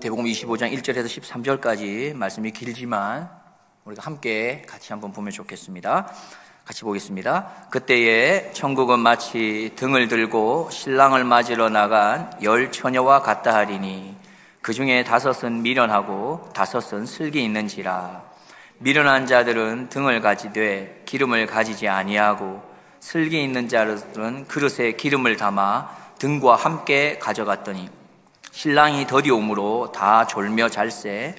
마태복음 25장 1절에서 13절까지 말씀이 길지만 우리가 함께 같이 한번 보면 좋겠습니다. 같이 보겠습니다. 그때에 천국은 마치 등을 들고 신랑을 맞으러 나간 10 처녀와 같다 하리니 그 중에 5은 미련하고 5은 슬기 있는지라. 미련한 자들은 등을 가지되 기름을 가지지 아니하고 슬기 있는 자들은 그릇에 기름을 담아 등과 함께 가져갔더니 신랑이 더디 오므로 다 졸며 잘새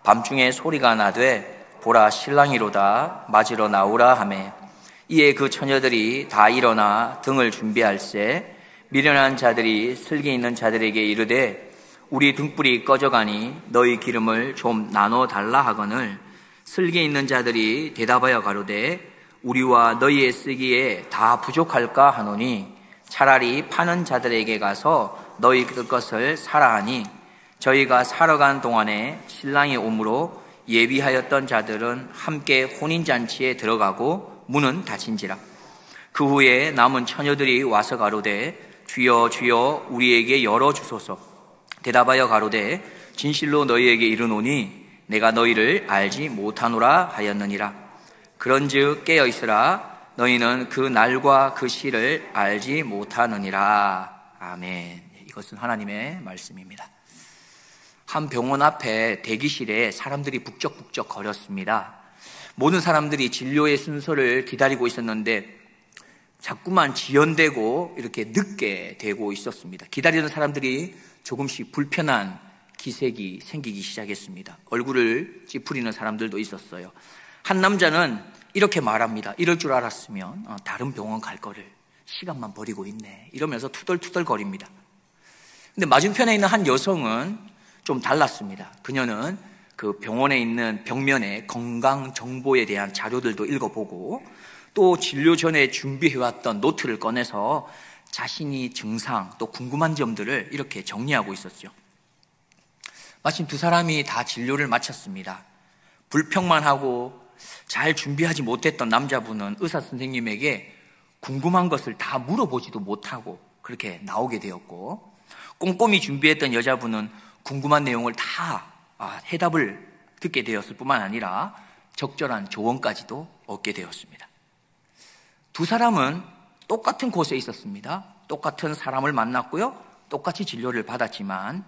밤중에 소리가 나되 보라 신랑이로다 맞으러 나오라 하매 이에 그 처녀들이 다 일어나 등을 준비할세 미련한 자들이 슬기 있는 자들에게 이르되 우리 등불이 꺼져가니 너희 기름을 좀 나눠 달라 하거늘 슬기 있는 자들이 대답하여 가로되 우리와 너희의 쓰기에 다 부족할까 하노니 차라리 파는 자들에게 가서 너희 것을 사라 하니 저희가 사러 간 동안에 신랑이 오므로 예비하였던 자들은 함께 혼인잔치에 들어가고 문은 닫힌지라. 그 후에 남은 처녀들이 와서 가로되 주여 주여 우리에게 열어주소서. 대답하여 가로되 진실로 너희에게 이르노니 내가 너희를 알지 못하노라 하였느니라. 그런즉 깨어있으라. 너희는 그 날과 그 시를 알지 못하느니라. 아멘. 이것은 하나님의 말씀입니다. 한 병원 앞에 대기실에 사람들이 북적북적 거렸습니다. 모든 사람들이 진료의 순서를 기다리고 있었는데 자꾸만 지연되고 이렇게 늦게 되고 있었습니다. 기다리는 사람들이 조금씩 불편한 기색이 생기기 시작했습니다. 얼굴을 찌푸리는 사람들도 있었어요. 한 남자는 이렇게 말합니다. 이럴 줄 알았으면 다른 병원 갈 거를 시간만 버리고 있네 이러면서 투덜투덜 거립니다. 근데 맞은편에 있는 한 여성은 좀 달랐습니다. 그녀는 그 병원에 있는 벽면에 건강 정보에 대한 자료들도 읽어보고 또 진료 전에 준비해왔던 노트를 꺼내서 자신이 증상 또 궁금한 점들을 이렇게 정리하고 있었죠. 마침 두 사람이 다 진료를 마쳤습니다. 불평만 하고 잘 준비하지 못했던 남자분은 의사 선생님에게 궁금한 것을 다 물어보지도 못하고 그렇게 나오게 되었고 꼼꼼히 준비했던 여자분은 궁금한 내용을 다 해답을 듣게 되었을 뿐만 아니라 적절한 조언까지도 얻게 되었습니다. 두 사람은 똑같은 곳에 있었습니다. 똑같은 사람을 만났고요. 똑같이 진료를 받았지만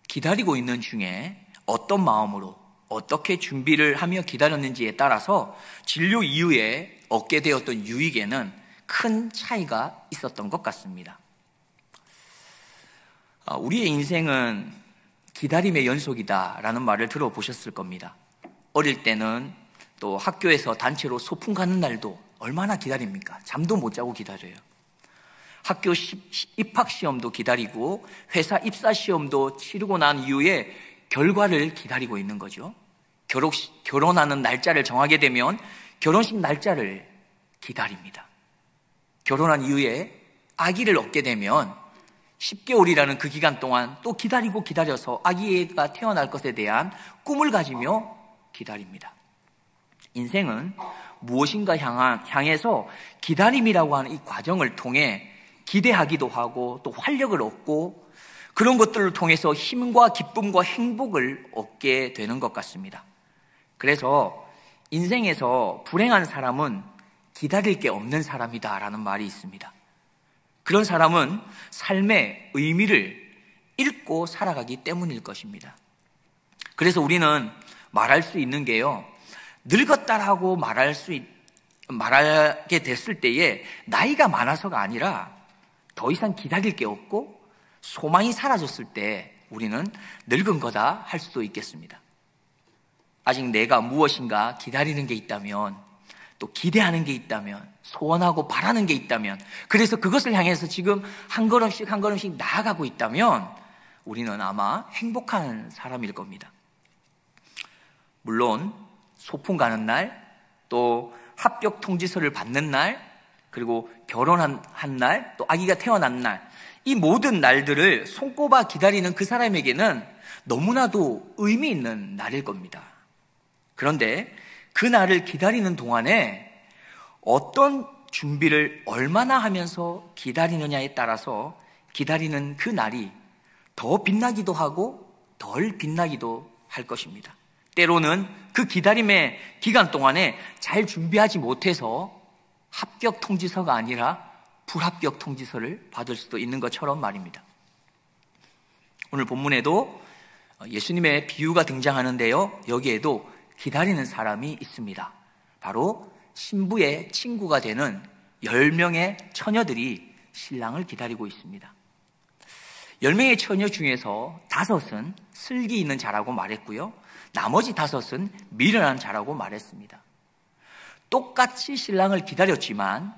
기다리고 있는 중에 어떤 마음으로 어떻게 준비를 하며 기다렸는지에 따라서 진료 이후에 얻게 되었던 유익에는 큰 차이가 있었던 것 같습니다. 우리의 인생은 기다림의 연속이다라는 말을 들어보셨을 겁니다. 어릴 때는 또 학교에서 단체로 소풍 가는 날도 얼마나 기다립니까? 잠도 못 자고 기다려요. 학교 입학시험도 기다리고 회사 입사시험도 치르고 난 이후에 결과를 기다리고 있는 거죠. 결혼하는 날짜를 정하게 되면 결혼식 날짜를 기다립니다. 결혼한 이후에 아기를 얻게 되면 10개월이라는 그 기간 동안 또 기다려서 아기가 태어날 것에 대한 꿈을 가지며 기다립니다. 인생은 무엇인가 향해서 기다림이라고 하는 이 과정을 통해 기대하기도 하고 또 활력을 얻고 그런 것들을 통해서 힘과 기쁨과 행복을 얻게 되는 것 같습니다. 그래서 인생에서 불행한 사람은 기다릴 게 없는 사람이다라는 말이 있습니다. 그런 사람은 삶의 의미를 잃고 살아가기 때문일 것입니다. 그래서 우리는 말할 수 있는 게요. 늙었다라고 말하게 됐을 때에 나이가 많아서가 아니라 더 이상 기다릴 게 없고 소망이 사라졌을 때 우리는 늙은 거다 할 수도 있겠습니다. 아직 내가 무엇인가 기다리는 게 있다면 또 기대하는 게 있다면 소원하고 바라는 게 있다면 그래서 그것을 향해서 지금 한 걸음씩 한 걸음씩 나아가고 있다면 우리는 아마 행복한 사람일 겁니다. 물론 소풍 가는 날 또 합격 통지서를 받는 날 그리고 결혼한 날 또 아기가 태어난 날 이 모든 날들을 손꼽아 기다리는 그 사람에게는 너무나도 의미 있는 날일 겁니다. 그런데 그 날을 기다리는 동안에 어떤 준비를 얼마나 하면서 기다리느냐에 따라서 기다리는 그 날이 더 빛나기도 하고 덜 빛나기도 할 것입니다. 때로는 그 기다림의 기간 동안에 잘 준비하지 못해서 합격 통지서가 아니라 불합격 통지서를 받을 수도 있는 것처럼 말입니다. 오늘 본문에도 예수님의 비유가 등장하는데요, 여기에도 기다리는 사람이 있습니다. 바로 신부의 친구가 되는 10명의 처녀들이 신랑을 기다리고 있습니다. 10명의 처녀 중에서 5은 슬기 있는 자라고 말했고요, 나머지 5은 미련한 자라고 말했습니다. 똑같이 신랑을 기다렸지만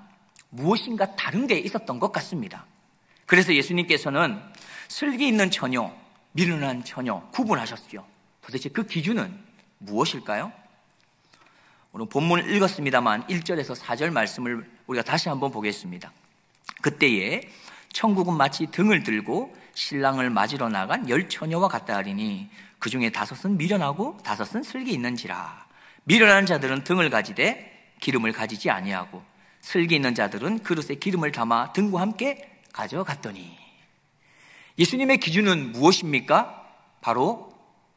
무엇인가 다른 게 있었던 것 같습니다. 그래서 예수님께서는 슬기 있는 처녀, 미련한 처녀 구분하셨죠. 도대체 그 기준은 무엇일까요? 오늘 본문을 읽었습니다만 1절에서 4절 말씀을 우리가 다시 한번 보겠습니다. 그때에 천국은 마치 등을 들고 신랑을 맞으러 나간 10처녀와 같다 하리니 그 중에 5은 미련하고 5은 슬기 있는지라. 미련한 자들은 등을 가지되 기름을 가지지 아니하고 슬기 있는 자들은 그릇에 기름을 담아 등과 함께 가져갔더니. 예수님의 기준은 무엇입니까? 바로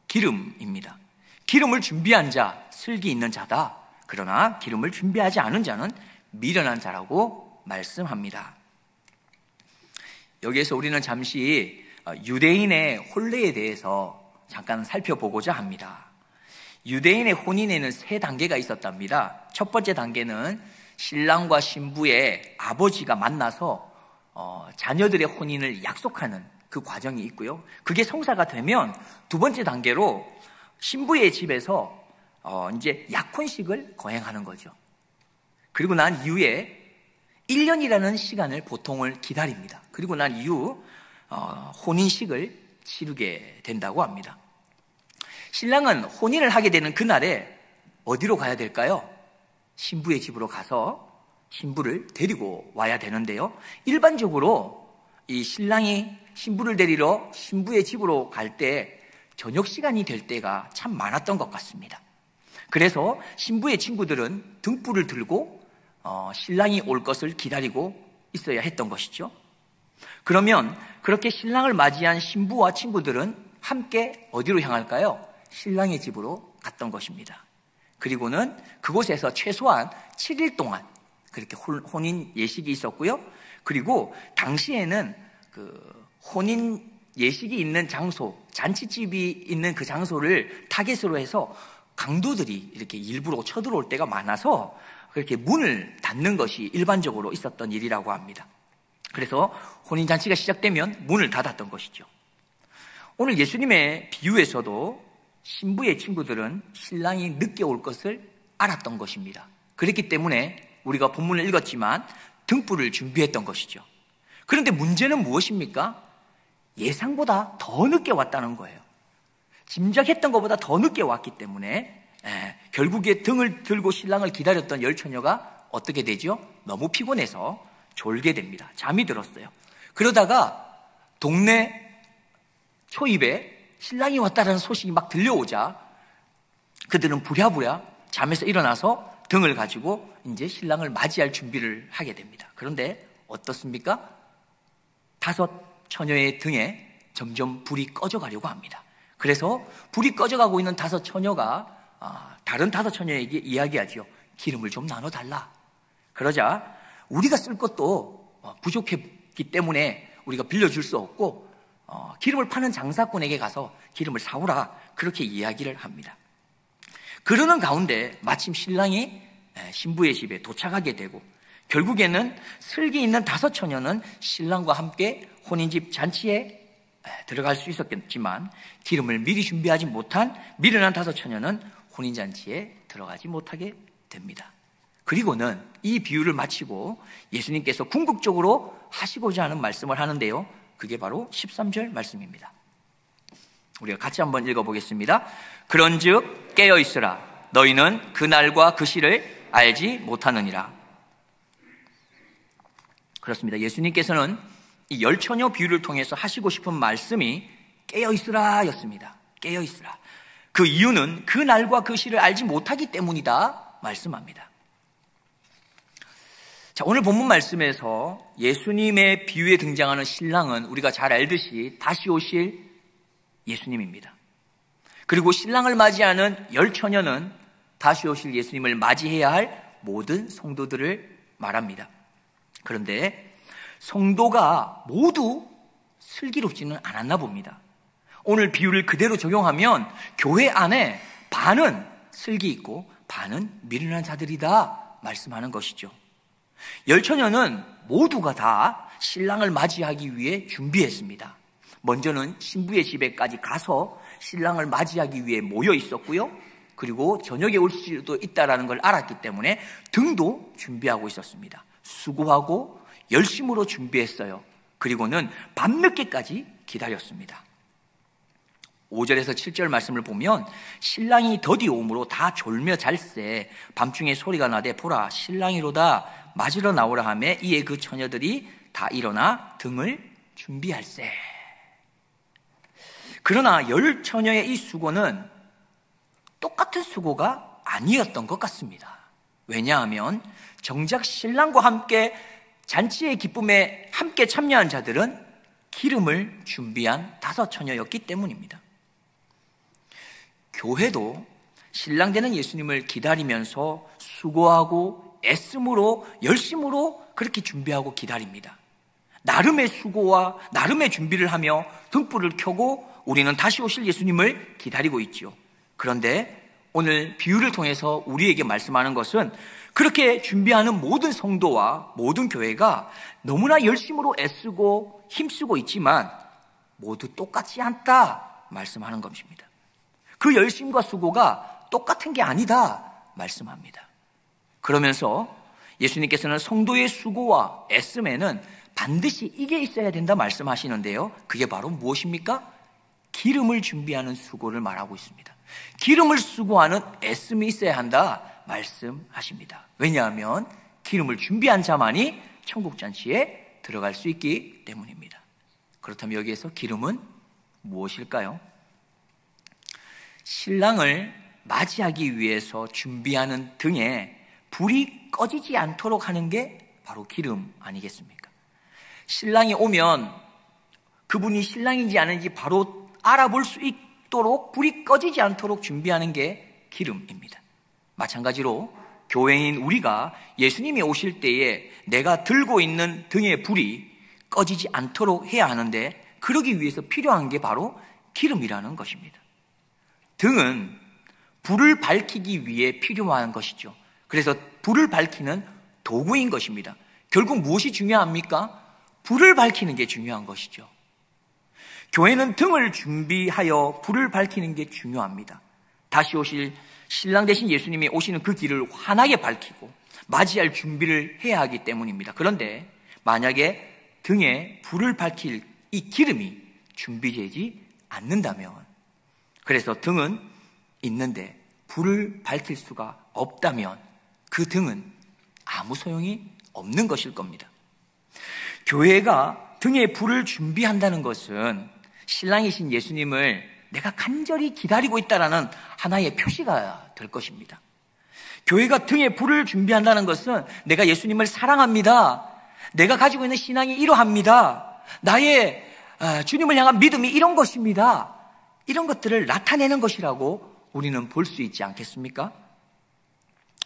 기름입니다. 기름을 준비한 자, 슬기 있는 자다. 그러나 기름을 준비하지 않은 자는 미련한 자라고 말씀합니다. 여기에서 우리는 잠시 유대인의 혼례에 대해서 잠깐 살펴보고자 합니다. 유대인의 혼인에는 3단계가 있었답니다. 첫 번째 단계는 신랑과 신부의 아버지가 만나서 자녀들의 혼인을 약속하는 그 과정이 있고요, 그게 성사가 되면 두 번째 단계로 신부의 집에서 이제 약혼식을 거행하는 거죠. 그리고 난 이후에 1년이라는 시간을 보통을 기다립니다. 그리고 난 이후 혼인식을 치르게 된다고 합니다. 신랑은 혼인을 하게 되는 그날에 어디로 가야 될까요? 신부의 집으로 가서 신부를 데리고 와야 되는데요, 일반적으로 이 신랑이 신부를 데리러 신부의 집으로 갈 때 저녁 시간이 될 때가 참 많았던 것 같습니다. 그래서 신부의 친구들은 등불을 들고 신랑이 올 것을 기다리고 있어야 했던 것이죠. 그러면 그렇게 신랑을 맞이한 신부와 친구들은 함께 어디로 향할까요? 신랑의 집으로 갔던 것입니다. 그리고는 그곳에서 최소한 7일 동안 그렇게 혼인 예식이 있었고요, 그리고 당시에는 그 혼인 예식이 있는 장소, 잔치집이 있는 그 장소를 타겟으로 해서 강도들이 이렇게 일부러 쳐들어올 때가 많아서 그렇게 문을 닫는 것이 일반적으로 있었던 일이라고 합니다. 그래서 혼인잔치가 시작되면 문을 닫았던 것이죠. 오늘 예수님의 비유에서도 신부의 친구들은 신랑이 늦게 올 것을 알았던 것입니다. 그렇기 때문에 우리가 본문을 읽었지만 등불을 준비했던 것이죠. 그런데 문제는 무엇입니까? 예상보다 더 늦게 왔다는 거예요. 짐작했던 것보다 더 늦게 왔기 때문에 결국에 등을 들고 신랑을 기다렸던 10처녀가 어떻게 되죠? 너무 피곤해서 졸게 됩니다. 잠이 들었어요. 그러다가 동네 초입에 신랑이 왔다는 소식이 막 들려오자 그들은 부랴부랴 잠에서 일어나서 등을 가지고 이제 신랑을 맞이할 준비를 하게 됩니다. 그런데 어떻습니까? 5처녀의 등에 점점 불이 꺼져가려고 합니다. 그래서 불이 꺼져가고 있는 5처녀가 다른 5처녀에게 이야기하죠. 기름을 좀 나눠달라. 그러자 우리가 쓸 것도 부족했기 때문에 우리가 빌려줄 수 없고 기름을 파는 장사꾼에게 가서 기름을 사오라, 그렇게 이야기를 합니다. 그러는 가운데 마침 신랑이 신부의 집에 도착하게 되고 결국에는 슬기 있는 5처녀는 신랑과 함께 혼인집 잔치에 들어갈 수 있었겠지만 기름을 미리 준비하지 못한 미련한 5처녀는 혼인잔치에 들어가지 못하게 됩니다. 그리고는 이 비유를 마치고 예수님께서 궁극적으로 하시고자 하는 말씀을 하는데요, 그게 바로 13절 말씀입니다. 우리가 같이 한번 읽어보겠습니다. 그런즉 깨어있으라. 너희는 그 날과 그 시를 알지 못하느니라. 그렇습니다. 예수님께서는 이 10처녀 비유를 통해서 하시고 싶은 말씀이 깨어있으라 였습니다. 깨어있으라. 그 이유는 그 날과 그 시를 알지 못하기 때문이다 말씀합니다. 자, 오늘 본문 말씀에서 예수님의 비유에 등장하는 신랑은 우리가 잘 알듯이 다시 오실 예수님입니다. 그리고 신랑을 맞이하는 열처녀는 다시 오실 예수님을 맞이해야 할 모든 성도들을 말합니다. 그런데 성도가 모두 슬기롭지는 않았나 봅니다. 오늘 비유를 그대로 적용하면 교회 안에 반은 슬기 있고 반은 미련한 자들이다 말씀하는 것이죠. 열처녀는 모두가 다 신랑을 맞이하기 위해 준비했습니다. 먼저는 신부의 집에까지 가서 신랑을 맞이하기 위해 모여 있었고요. 그리고 저녁에 올 수도 있다는 걸 알았기 때문에 등도 준비하고 있었습니다. 수고하고 열심으로 준비했어요. 그리고는 밤늦게까지 기다렸습니다. 5절에서 7절 말씀을 보면 신랑이 더디 오므로 다 졸며 잘세 밤중에 소리가 나되 보라 신랑이로다 맞으러 나오라 하매 이에 그 처녀들이 다 일어나 등을 준비할세. 그러나 열 처녀의 이 수고는 똑같은 수고가 아니었던 것 같습니다. 왜냐하면 정작 신랑과 함께 잔치의 기쁨에 함께 참여한 자들은 기름을 준비한 5 처녀였기 때문입니다. 교회도 신랑 되는 예수님을 기다리면서 수고하고 애씀으로 열심으로 그렇게 준비하고 기다립니다. 나름의 수고와 나름의 준비를 하며 등불을 켜고 우리는 다시 오실 예수님을 기다리고 있죠. 그런데 오늘 비유를 통해서 우리에게 말씀하는 것은 그렇게 준비하는 모든 성도와 모든 교회가 너무나 열심으로 애쓰고 힘쓰고 있지만 모두 똑같지 않다 말씀하는 것입니다. 그 열심과 수고가 똑같은 게 아니다 말씀합니다. 그러면서 예수님께서는 성도의 수고와 애씀에는 반드시 이게 있어야 된다 말씀하시는데요. 그게 바로 무엇입니까? 기름을 준비하는 수고를 말하고 있습니다. 기름을 수고하는 애씀이 있어야 한다 말씀하십니다. 왜냐하면 기름을 준비한 자만이 천국잔치에 들어갈 수 있기 때문입니다. 그렇다면 여기에서 기름은 무엇일까요? 신랑을 맞이하기 위해서 준비하는 등에 불이 꺼지지 않도록 하는 게 바로 기름 아니겠습니까? 신랑이 오면 그분이 신랑인지 아닌지 바로 알아볼 수 있도록 불이 꺼지지 않도록 준비하는 게 기름입니다. 마찬가지로 교회인 우리가 예수님이 오실 때에 내가 들고 있는 등의 불이 꺼지지 않도록 해야 하는데 그러기 위해서 필요한 게 바로 기름이라는 것입니다. 등은 불을 밝히기 위해 필요한 것이죠. 그래서 불을 밝히는 도구인 것입니다. 결국 무엇이 중요합니까? 불을 밝히는 게 중요한 것이죠. 교회는 등을 준비하여 불을 밝히는 게 중요합니다. 다시 오실 신랑 되신 예수님이 오시는 그 길을 환하게 밝히고 맞이할 준비를 해야 하기 때문입니다. 그런데 만약에 등에 불을 밝힐 이 기름이 준비되지 않는다면, 그래서 등은 있는데 불을 밝힐 수가 없다면 그 등은 아무 소용이 없는 것일 겁니다. 교회가 등에 불을 준비한다는 것은 신랑이신 예수님을 내가 간절히 기다리고 있다는 하나의 표시가 될 것입니다. 교회가 등에 불을 준비한다는 것은 내가 예수님을 사랑합니다. 내가 가지고 있는 신앙이 이러합니다. 나의 주님을 향한 믿음이 이런 것입니다. 이런 것들을 나타내는 것이라고 우리는 볼 수 있지 않겠습니까?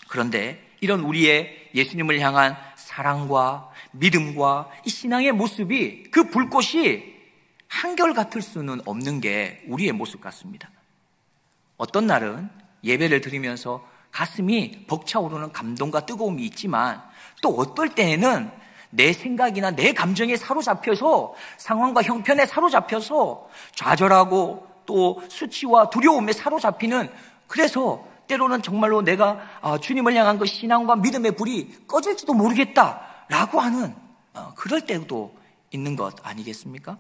그런데 이런 우리의 예수님을 향한 사랑과 믿음과 이 신앙의 모습이 그 불꽃이 한결같을 수는 없는 게 우리의 모습 같습니다. 어떤 날은 예배를 드리면서 가슴이 벅차오르는 감동과 뜨거움이 있지만 또 어떨 때에는 내 생각이나 내 감정에 사로잡혀서 상황과 형편에 사로잡혀서 좌절하고 또 수치와 두려움에 사로잡히는, 그래서 때로는 정말로 내가 주님을 향한 그 신앙과 믿음의 불이 꺼질지도 모르겠다라고 하는 그럴 때도 있는 것 아니겠습니까?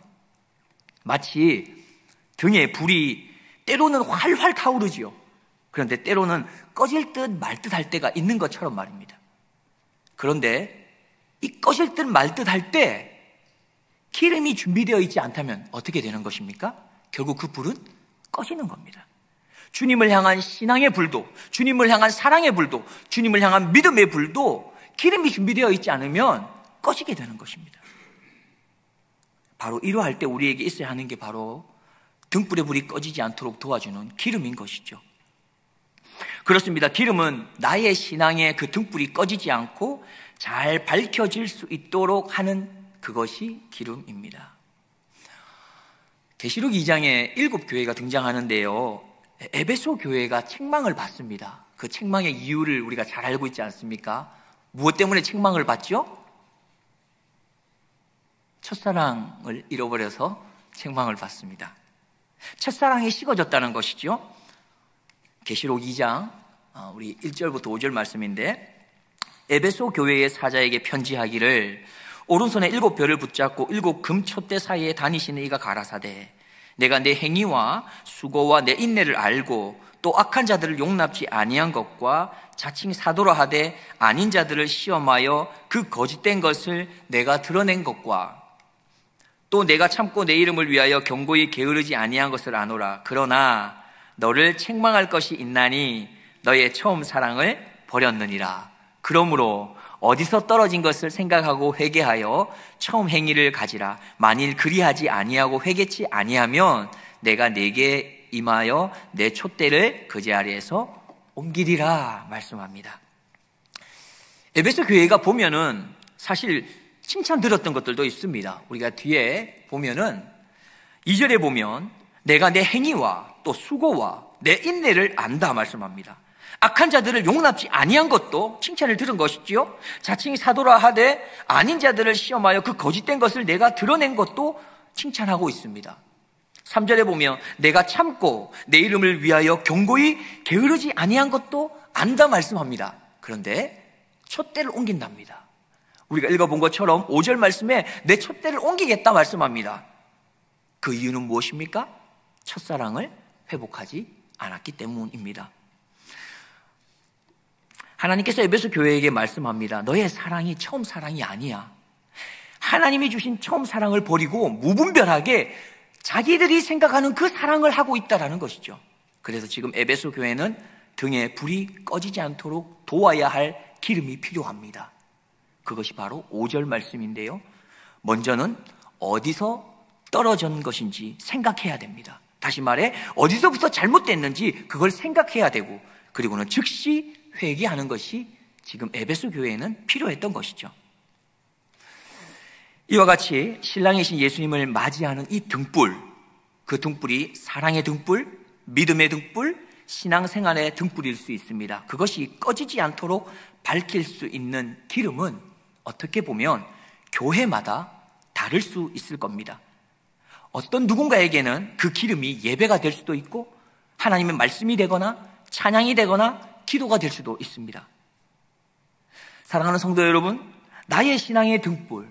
마치 등에 불이 때로는 활활 타오르지요. 그런데 때로는 꺼질 듯 말 듯 할 때가 있는 것처럼 말입니다. 그런데 이 꺼질 듯 말 듯 할 때 기름이 준비되어 있지 않다면 어떻게 되는 것입니까? 결국 그 불은 꺼지는 겁니다. 주님을 향한 신앙의 불도, 주님을 향한 사랑의 불도, 주님을 향한 믿음의 불도 기름이 준비되어 있지 않으면 꺼지게 되는 것입니다. 바로 이러할 때 우리에게 있어야 하는 게 바로 등불의 불이 꺼지지 않도록 도와주는 기름인 것이죠. 그렇습니다. 기름은 나의 신앙의 그 등불이 꺼지지 않고 잘 밝혀질 수 있도록 하는 그것이 기름입니다. 계시록 2장에 7교회가 등장하는데요, 에베소 교회가 책망을 받습니다. 그 책망의 이유를 우리가 잘 알고 있지 않습니까? 무엇 때문에 책망을 받죠? 첫사랑을 잃어버려서 책망을 받습니다. 첫사랑이 식어졌다는 것이죠. 계시록 2장 우리 1절부터 5절 말씀인데, 에베소 교회의 사자에게 편지하기를 오른손에 7별을 붙잡고 7 금촛대 사이에 다니시는 이가 가라사대, 내가 내 행위와 수고와 내 인내를 알고 또 악한 자들을 용납지 아니한 것과 자칭 사도라 하되 아닌 자들을 시험하여 그 거짓된 것을 내가 드러낸 것과 또 내가 참고 내 이름을 위하여 경고히 게으르지 아니한 것을 아노라. 그러나 너를 책망할 것이 있나니 너의 처음 사랑을 버렸느니라. 그러므로 어디서 떨어진 것을 생각하고 회개하여 처음 행위를 가지라. 만일 그리하지 아니하고 회개치 아니하면 내가 네게 임하여 내 촛대를 그제 아래에서 옮기리라 말씀합니다. 에베소 교회가 보면은 사실 칭찬 들었던 것들도 있습니다. 우리가 뒤에 보면은 2절에 보면 내가 내 행위와 또 수고와 내 인내를 안다 말씀합니다. 악한 자들을 용납지 아니한 것도 칭찬을 들은 것이지요. 자칭이 사도라 하되 아닌 자들을 시험하여 그 거짓된 것을 내가 드러낸 것도 칭찬하고 있습니다. 3절에 보면 내가 참고 내 이름을 위하여 경고히 게으르지 아니한 것도 안다 말씀합니다. 그런데 촛대를 옮긴답니다. 우리가 읽어본 것처럼 5절 말씀에 내 촛대를 옮기겠다 말씀합니다. 그 이유는 무엇입니까? 첫사랑을 회복하지 않았기 때문입니다. 하나님께서 에베소 교회에게 말씀합니다. 너의 사랑이 처음 사랑이 아니야. 하나님이 주신 처음 사랑을 버리고 무분별하게 자기들이 생각하는 그 사랑을 하고 있다는 것이죠. 그래서 지금 에베소 교회는 등에 불이 꺼지지 않도록 도와야 할 기름이 필요합니다. 그것이 바로 5절 말씀인데요, 먼저는 어디서 떨어진 것인지 생각해야 됩니다. 다시 말해 어디서부터 잘못됐는지 그걸 생각해야 되고, 그리고는 즉시 회개하는 것이 지금 에베소 교회에는 필요했던 것이죠. 이와 같이 신랑이신 예수님을 맞이하는 이 등불, 그 등불이 사랑의 등불, 믿음의 등불, 신앙생활의 등불일 수 있습니다. 그것이 꺼지지 않도록 밝힐 수 있는 기름은 어떻게 보면 교회마다 다를 수 있을 겁니다. 어떤 누군가에게는 그 기름이 예배가 될 수도 있고 하나님의 말씀이 되거나 찬양이 되거나 기도가 될 수도 있습니다. 사랑하는 성도 여러분, 나의 신앙의 등불,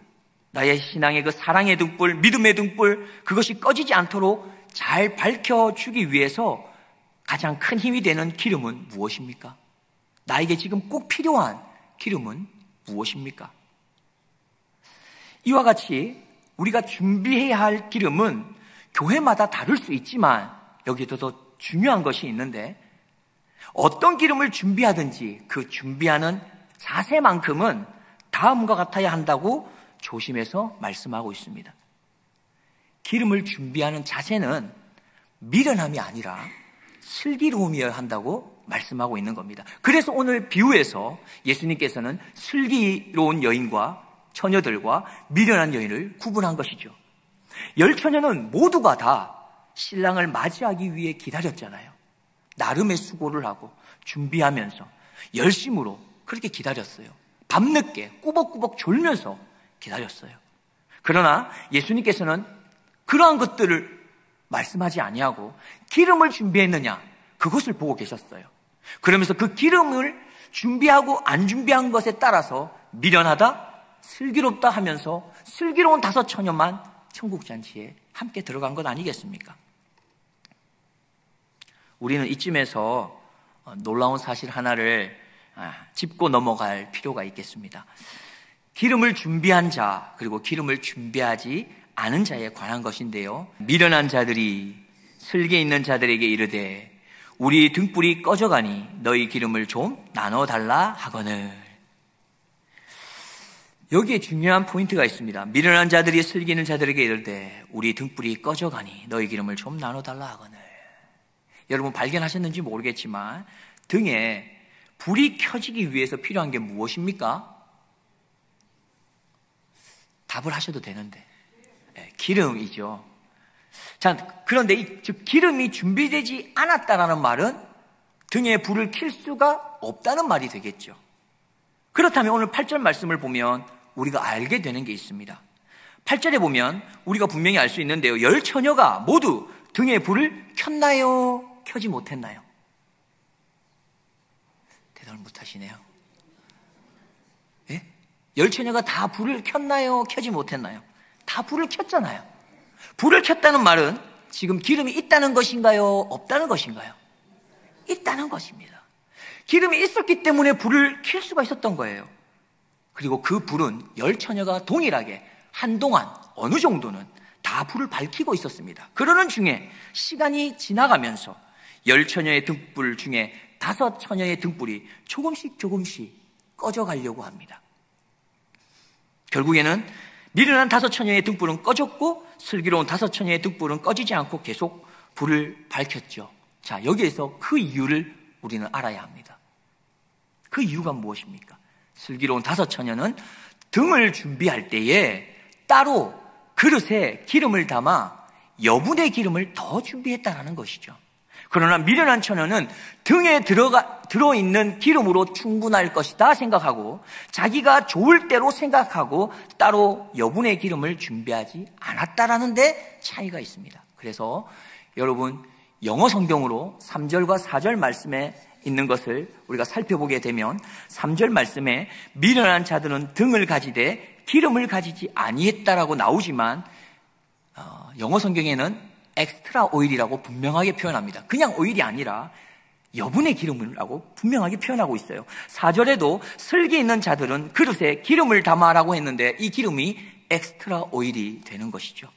나의 신앙의 그 사랑의 등불, 믿음의 등불, 그것이 꺼지지 않도록 잘 밝혀주기 위해서 가장 큰 힘이 되는 기름은 무엇입니까? 나에게 지금 꼭 필요한 기름은 무엇입니까? 이와 같이 우리가 준비해야 할 기름은 교회마다 다를 수 있지만 여기도 더 중요한 것이 있는데, 어떤 기름을 준비하든지 그 준비하는 자세만큼은 다음과 같아야 한다고 조심해서 말씀하고 있습니다. 기름을 준비하는 자세는 미련함이 아니라 슬기로움이어야 한다고 말씀하고 있는 겁니다. 그래서 오늘 비유에서 예수님께서는 슬기로운 여인과 처녀들과 미련한 여인을 구분한 것이죠. 10처녀는 모두가 다 신랑을 맞이하기 위해 기다렸잖아요. 나름의 수고를 하고 준비하면서 열심으로 그렇게 기다렸어요. 밤늦게 꾸벅꾸벅 졸면서 기다렸어요. 그러나 예수님께서는 그러한 것들을 말씀하지 아니하고 기름을 준비했느냐, 그것을 보고 계셨어요. 그러면서 그 기름을 준비하고 안 준비한 것에 따라서 미련하다, 슬기롭다 하면서 슬기로운 5처녀만 천국잔치에 함께 들어간 것 아니겠습니까? 우리는 이쯤에서 놀라운 사실 하나를 짚고 넘어갈 필요가 있겠습니다. 기름을 준비한 자, 그리고 기름을 준비하지 않은 자에 관한 것인데요, 미련한 자들이 슬기 있는 자들에게 이르되 우리 등불이 꺼져가니 너희 기름을 좀 나눠달라 하거늘. 여기에 중요한 포인트가 있습니다. 미련한 자들이 슬기는 자들에게 이르되 우리 등불이 꺼져가니 너희 기름을 좀 나눠달라 하거늘. 여러분 발견하셨는지 모르겠지만 등에 불이 켜지기 위해서 필요한 게 무엇입니까? 답을 하셔도 되는데 기름이죠. 자, 그런데 이 기름이 준비되지 않았다라는 말은 등에 불을 켤 수가 없다는 말이 되겠죠. 그렇다면 오늘 8절 말씀을 보면 우리가 알게 되는 게 있습니다. 8절에 보면 우리가 분명히 알 수 있는데요. 10처녀가 모두 등에 불을 켰나요? 켜지 못했나요? 대답을 못하시네요. 예? 10처녀가 다 불을 켰나요? 켜지 못했나요? 다 불을 켰잖아요. 불을 켰다는 말은 지금 기름이 있다는 것인가요? 없다는 것인가요? 있다는 것입니다. 기름이 있었기 때문에 불을 켤 수가 있었던 거예요. 그리고 그 불은 10처녀가 동일하게 한동안 어느 정도는 다 불을 밝히고 있었습니다. 그러는 중에 시간이 지나가면서 10처녀의 등불 중에 5처녀의 등불이 조금씩 꺼져가려고 합니다. 결국에는 미련한 5처녀의 등불은 꺼졌고 슬기로운 5처녀의 등불은 꺼지지 않고 계속 불을 밝혔죠. 자, 여기에서 그 이유를 우리는 알아야 합니다. 그 이유가 무엇입니까? 슬기로운 5처녀는 등을 준비할 때에 따로 그릇에 기름을 담아 여분의 기름을 더 준비했다는 것이죠. 그러나 미련한 처녀는 등에 들어있는 기름으로 충분할 것이다 생각하고 자기가 좋을 대로 생각하고 따로 여분의 기름을 준비하지 않았다라는 데 차이가 있습니다. 그래서 여러분 영어 성경으로 3절과 4절 말씀에 있는 것을 우리가 살펴보게 되면 3절 말씀에 미련한 자들은 등을 가지되 기름을 가지지 아니했다라고 나오지만 영어 성경에는 엑스트라 오일이라고 분명하게 표현합니다. 그냥 오일이 아니라 여분의 기름이라고 분명하게 표현하고 있어요. 4절에도 슬기 있는 자들은 그릇에 기름을 담아라고 했는데 이 기름이 엑스트라 오일이 되는 것이죠.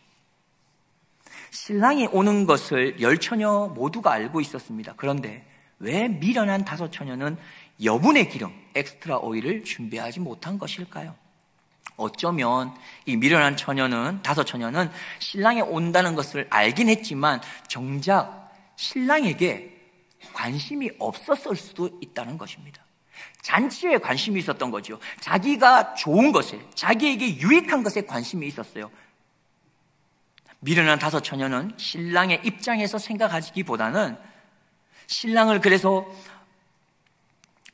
신랑이 오는 것을 10처녀 모두가 알고 있었습니다. 그런데 왜 미련한 5처녀는 여분의 기름, 엑스트라 오일을 준비하지 못한 것일까요? 어쩌면 이 미련한 처녀는 5처녀는 신랑이 온다는 것을 알긴 했지만 정작 신랑에게 관심이 없었을 수도 있다는 것입니다. 잔치에 관심이 있었던 거죠. 자기가 좋은 것에, 자기에게 유익한 것에 관심이 있었어요. 미련한 5처녀는 신랑의 입장에서 생각하기보다는 신랑을 그래서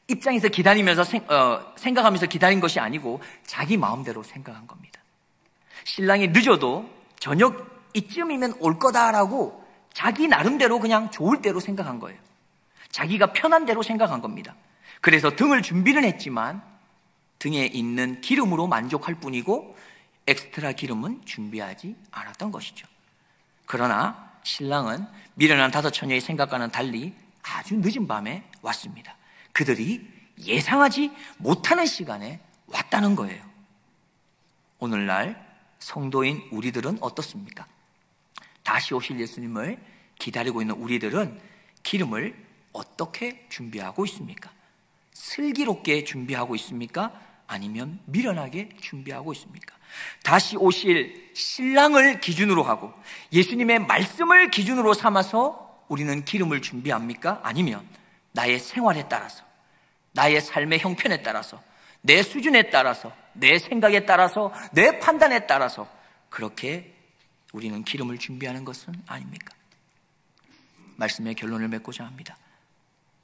입장에서 기다리면서 생각하면서 기다린 것이 아니고 자기 마음대로 생각한 겁니다. 신랑이 늦어도 저녁 이쯤이면 올 거다라고 자기 나름대로 그냥 좋을 대로 생각한 거예요. 자기가 편한 대로 생각한 겁니다. 그래서 등을 준비는 했지만 등에 있는 기름으로 만족할 뿐이고 엑스트라 기름은 준비하지 않았던 것이죠. 그러나 신랑은 미련한 5처녀의 생각과는 달리 아주 늦은 밤에 왔습니다. 그들이 예상하지 못하는 시간에 왔다는 거예요. 오늘날 성도인 우리들은 어떻습니까? 다시 오실 예수님을 기다리고 있는 우리들은 기름을 어떻게 준비하고 있습니까? 슬기롭게 준비하고 있습니까? 아니면 미련하게 준비하고 있습니까? 다시 오실 신랑을 기준으로 하고 예수님의 말씀을 기준으로 삼아서 우리는 기름을 준비합니까? 아니면 나의 생활에 따라서, 나의 삶의 형편에 따라서, 내 수준에 따라서, 내 생각에 따라서, 내 판단에 따라서 그렇게 우리는 기름을 준비하는 것은 아닙니까? 말씀의 결론을 맺고자 합니다.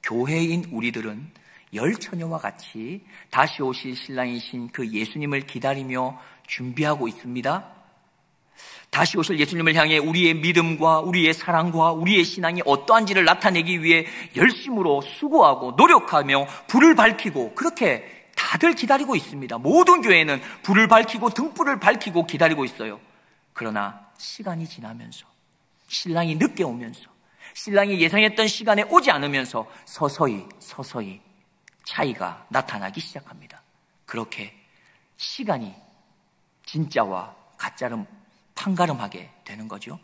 교회인 우리들은 10처녀와 같이 다시 오실 신랑이신 그 예수님을 기다리며 준비하고 있습니다. 다시 오실 예수님을 향해 우리의 믿음과 우리의 사랑과 우리의 신앙이 어떠한지를 나타내기 위해 열심으로 수고하고 노력하며 불을 밝히고 그렇게 다들 기다리고 있습니다. 모든 교회는 불을 밝히고 등불을 밝히고 기다리고 있어요. 그러나 시간이 지나면서 신랑이 늦게 오면서 신랑이 예상했던 시간에 오지 않으면서 서서히 차이가 나타나기 시작합니다. 그렇게 시간이 진짜와 가짜를 판가름하게 되는 거죠.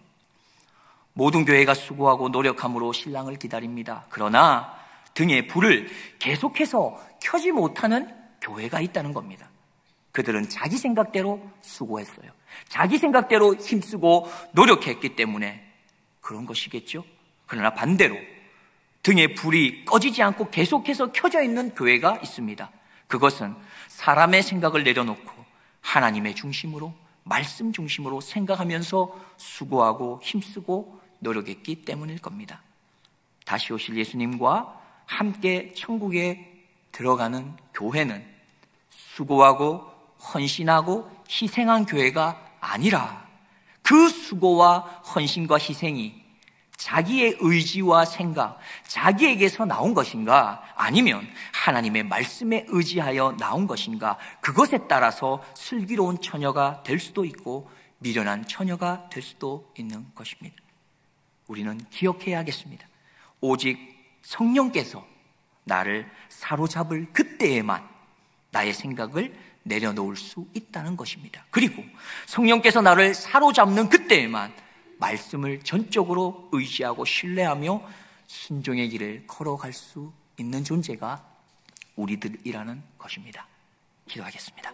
모든 교회가 수고하고 노력함으로 신랑을 기다립니다. 그러나 등에 불을 계속해서 켜지 못하는 교회가 있다는 겁니다. 그들은 자기 생각대로 수고했어요. 자기 생각대로 힘쓰고 노력했기 때문에 그런 것이겠죠. 그러나 반대로 등에 불이 꺼지지 않고 계속해서 켜져 있는 교회가 있습니다. 그것은 사람의 생각을 내려놓고 하나님의 중심으로, 말씀 중심으로 생각하면서 수고하고 힘쓰고 노력했기 때문일 겁니다. 다시 오실 예수님과 함께 천국에 들어가는 교회는 수고하고 헌신하고 희생한 교회가 아니라 그 수고와 헌신과 희생이 자기의 의지와 생각, 자기에게서 나온 것인가, 아니면 하나님의 말씀에 의지하여 나온 것인가, 그것에 따라서 슬기로운 처녀가 될 수도 있고 미련한 처녀가 될 수도 있는 것입니다. 우리는 기억해야겠습니다. 오직 성령께서 나를 사로잡을 그때에만 나의 생각을 내려놓을 수 있다는 것입니다. 그리고 성령께서 나를 사로잡는 그때에만 말씀을 전적으로 의지하고 신뢰하며 순종의 길을 걸어갈 수 있는 존재가 우리들이라는 것입니다. 기도하겠습니다.